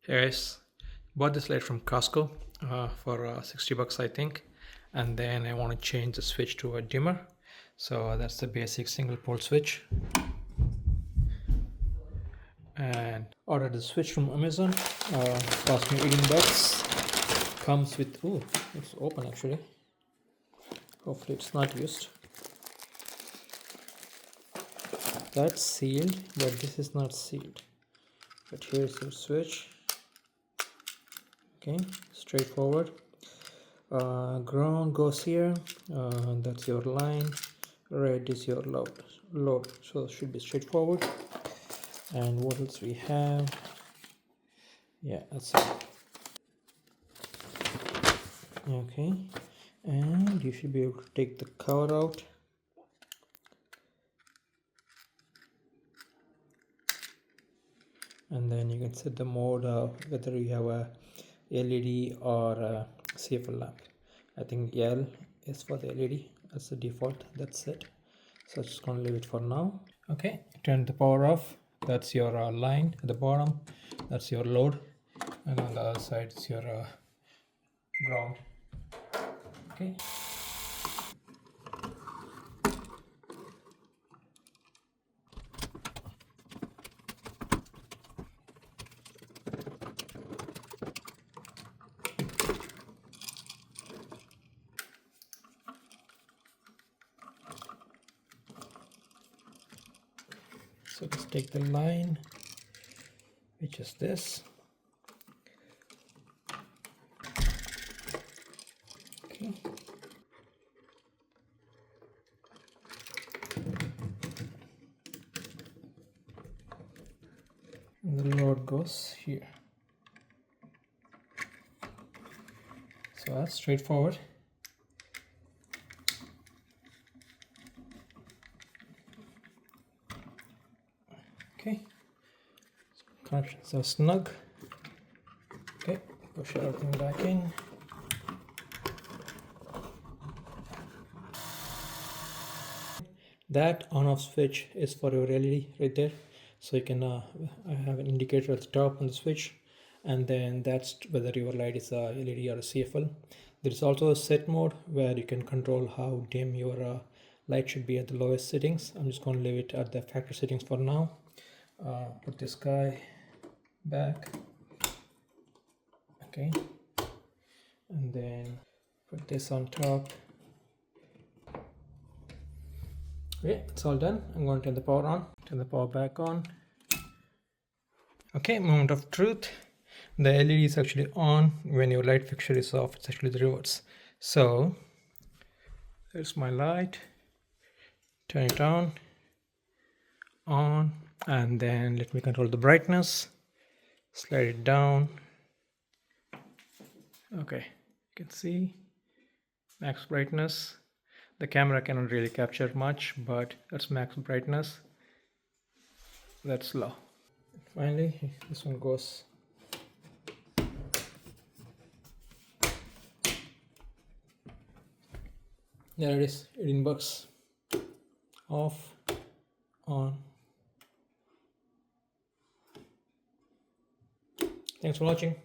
Hey guys, bought this light from Costco for 60 bucks I think, and then I want to change the switch to a dimmer. So that's the basic single pole switch, and ordered the switch from Amazon. Cost me 18 bucks. Comes with, oh, it's open actually. Hopefully it's not used. That's sealed, but this is not sealed. But here's your switch. Okay, straightforward. Ground goes here. That's your line. Red is your load. So it should be straightforward. And what else we have? Yeah, that's it. Okay, and you should be able to take the cover out. And then you can set the mode of whether you have a LED or a CFL lamp. I think L is for the LED. That's the default. That's it. So just gonna leave it for now. Okay, turn the power off. That's your line at the bottom. That's your load, and on the other side it's your ground. Okay. So just take the line, which is this. Okay. And the load goes here. So that's straightforward. Okay, connections are snug. Okay, push everything back in. That on-off switch is for your LED right there. So you can I have an indicator at the top on the switch, and then that's whether your light is a LED or a CFL. There is also a set mode where you can control how dim your light should be at the lowest settings. I'm just going to leave it at the factory settings for now. Put this guy back. Okay, and then put this on top. Okay, it's all done. I'm going to turn the power on, turn the power back on. Okay, moment of truth. The LED is actually on when your light fixture is off. It's actually the reverse. So there's my light. Turn it on, and then let me control the brightness. Slide it down. Okay, you can see max brightness. The camera cannot really capture much, but that's max brightness. That's low. Finally, this one goes. There it is, 18 bucks. Off, on. Thanks for watching.